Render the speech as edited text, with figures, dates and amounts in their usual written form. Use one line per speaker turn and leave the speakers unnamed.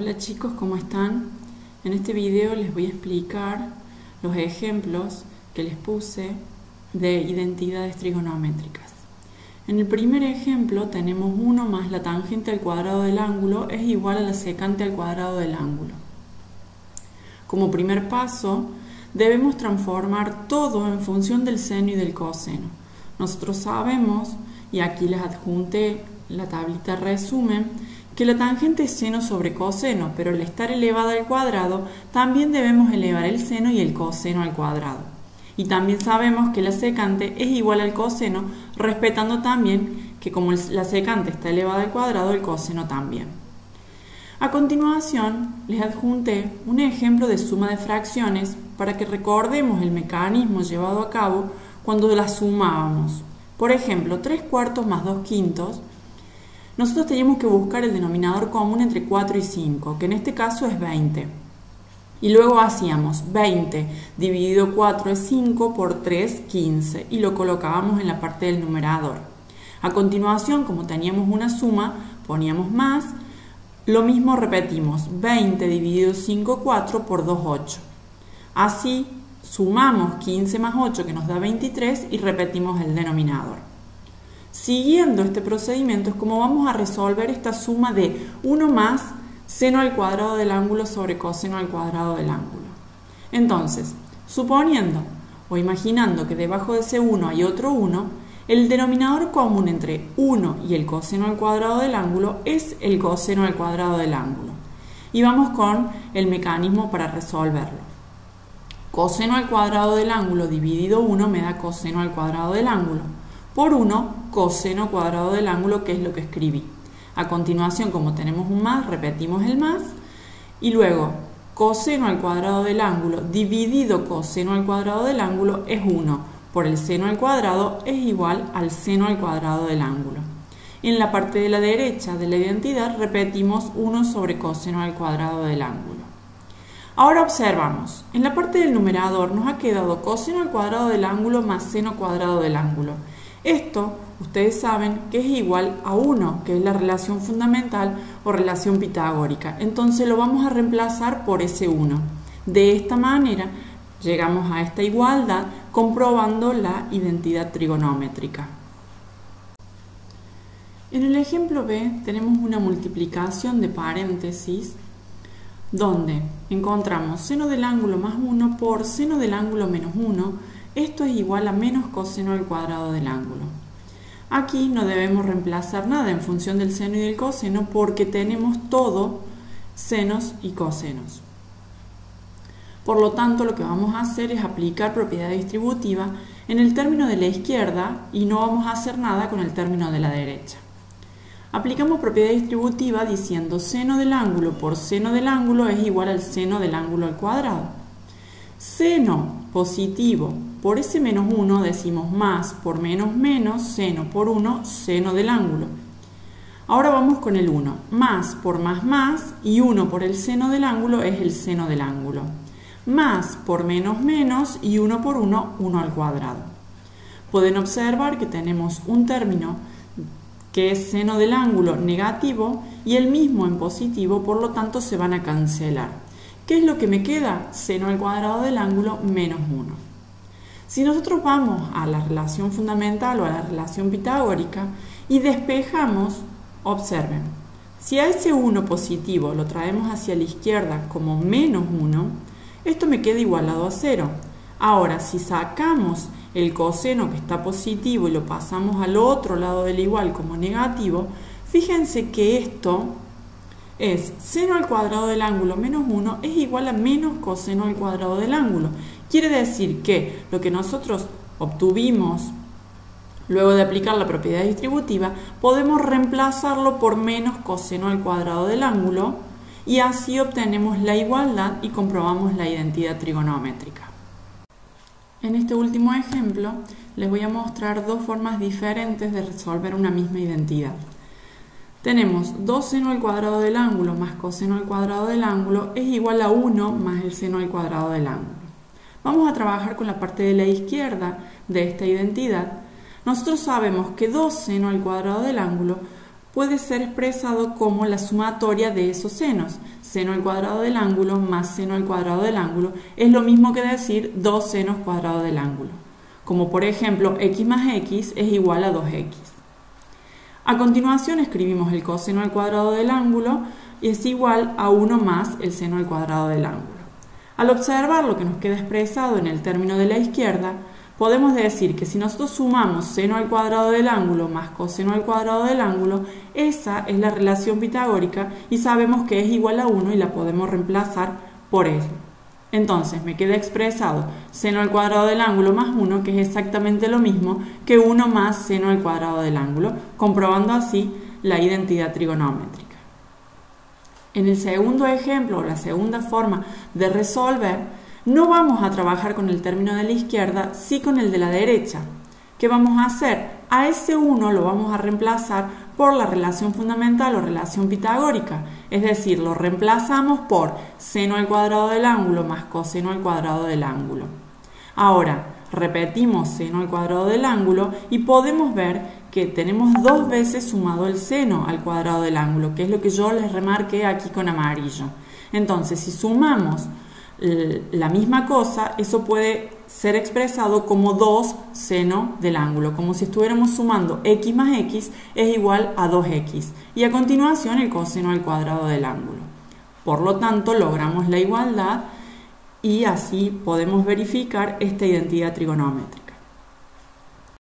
Hola chicos, ¿cómo están? En este video les voy a explicar los ejemplos que les puse de identidades trigonométricas. En el primer ejemplo tenemos 1 más la tangente al cuadrado del ángulo es igual a la secante al cuadrado del ángulo. Como primer paso, debemos transformar todo en función del seno y del coseno. Nosotros sabemos, y aquí les adjunté la tablita resumen, que la tangente es seno sobre coseno, pero al estar elevada al cuadrado, también debemos elevar el seno y el coseno al cuadrado. Y también sabemos que la secante es igual al coseno, respetando también que como la secante está elevada al cuadrado, el coseno también. A continuación, les adjunté un ejemplo de suma de fracciones para que recordemos el mecanismo llevado a cabo cuando las sumábamos. Por ejemplo, 3/4 más 2/5. Nosotros teníamos que buscar el denominador común entre 4 y 5, que en este caso es 20. Y luego hacíamos 20 dividido 4 es 5 por 3, 15, y lo colocábamos en la parte del numerador. A continuación, como teníamos una suma, poníamos más. Lo mismo repetimos, 20 dividido 5, 4 por 2, 8. Así sumamos 15 más 8 que nos da 23 y repetimos el denominador. Siguiendo este procedimiento es como vamos a resolver esta suma de 1 más seno al cuadrado del ángulo sobre coseno al cuadrado del ángulo. Entonces, suponiendo o imaginando que debajo de ese 1 hay otro 1, el denominador común entre 1 y el coseno al cuadrado del ángulo es el coseno al cuadrado del ángulo. Y vamos con el mecanismo para resolverlo. Coseno al cuadrado del ángulo dividido 1 me da coseno al cuadrado del ángulo. Por 1, coseno cuadrado del ángulo, que es lo que escribí. A continuación, como tenemos un más, repetimos el más. Y luego, coseno al cuadrado del ángulo dividido coseno al cuadrado del ángulo es 1. Por el seno al cuadrado es igual al seno al cuadrado del ángulo. En la parte de la derecha de la identidad repetimos 1 sobre coseno al cuadrado del ángulo. Ahora observamos, en la parte del numerador nos ha quedado coseno al cuadrado del ángulo más seno cuadrado del ángulo. Esto, ustedes saben que es igual a 1, que es la relación fundamental o relación pitagórica. Entonces lo vamos a reemplazar por ese 1. De esta manera llegamos a esta igualdad comprobando la identidad trigonométrica. En el ejemplo B tenemos una multiplicación de paréntesis donde encontramos seno del ángulo más 1 por seno del ángulo menos 1. Esto es igual a menos coseno al cuadrado del ángulo. Aquí no debemos reemplazar nada en función del seno y del coseno porque tenemos todo senos y cosenos. Por lo tanto, lo que vamos a hacer es aplicar propiedad distributiva en el término de la izquierda y no vamos a hacer nada con el término de la derecha. Aplicamos propiedad distributiva diciendo seno del ángulo por seno del ángulo es igual al seno del ángulo al cuadrado. Seno positivo por ese menos 1 decimos más por menos menos, seno por 1, seno del ángulo. Ahora vamos con el 1. Más por más y 1 por el seno del ángulo es el seno del ángulo. Más por menos menos y 1 por 1, 1 al cuadrado. Pueden observar que tenemos un término que es seno del ángulo negativo y el mismo en positivo, por lo tanto se van a cancelar. ¿Qué es lo que me queda? Seno al cuadrado del ángulo menos 1. Si nosotros vamos a la relación fundamental o a la relación pitagórica y despejamos, observen, si a ese 1 positivo lo traemos hacia la izquierda como menos 1, esto me queda igualado a 0. Ahora, si sacamos el coseno que está positivo y lo pasamos al otro lado del igual como negativo, fíjense que esto es seno al cuadrado del ángulo menos 1 es igual a menos coseno al cuadrado del ángulo. Quiere decir que lo que nosotros obtuvimos luego de aplicar la propiedad distributiva, podemos reemplazarlo por menos coseno al cuadrado del ángulo y así obtenemos la igualdad y comprobamos la identidad trigonométrica. En este último ejemplo les voy a mostrar dos formas diferentes de resolver una misma identidad. Tenemos 2 seno al cuadrado del ángulo más coseno al cuadrado del ángulo es igual a 1 más el seno al cuadrado del ángulo. Vamos a trabajar con la parte de la izquierda de esta identidad. Nosotros sabemos que 2 seno al cuadrado del ángulo puede ser expresado como la sumatoria de esos senos. Seno al cuadrado del ángulo más seno al cuadrado del ángulo es lo mismo que decir 2 senos cuadrados del ángulo. Como por ejemplo, x más x es igual a 2x. A continuación escribimos el coseno al cuadrado del ángulo y es igual a 1 más el seno al cuadrado del ángulo. Al observar lo que nos queda expresado en el término de la izquierda, podemos decir que si nosotros sumamos seno al cuadrado del ángulo más coseno al cuadrado del ángulo, esa es la relación pitagórica y sabemos que es igual a 1 y la podemos reemplazar por él. Entonces me queda expresado seno al cuadrado del ángulo más 1, que es exactamente lo mismo que 1 más seno al cuadrado del ángulo, comprobando así la identidad trigonométrica. En el segundo ejemplo, o la segunda forma de resolver, no vamos a trabajar con el término de la izquierda, sí con el de la derecha. ¿Qué vamos a hacer? A ese 1 lo vamos a reemplazar por la relación fundamental o relación pitagórica, es decir, lo reemplazamos por seno al cuadrado del ángulo más coseno al cuadrado del ángulo. Ahora, repetimos seno al cuadrado del ángulo y podemos ver que tenemos 2 veces sumado el seno al cuadrado del ángulo, que es lo que yo les remarqué aquí con amarillo. Entonces, si sumamos la misma cosa, eso puede ser expresado como 2 seno del ángulo, como si estuviéramos sumando x más x es igual a 2x, y a continuación el coseno al cuadrado del ángulo. Por lo tanto, logramos la igualdad y así podemos verificar esta identidad trigonométrica.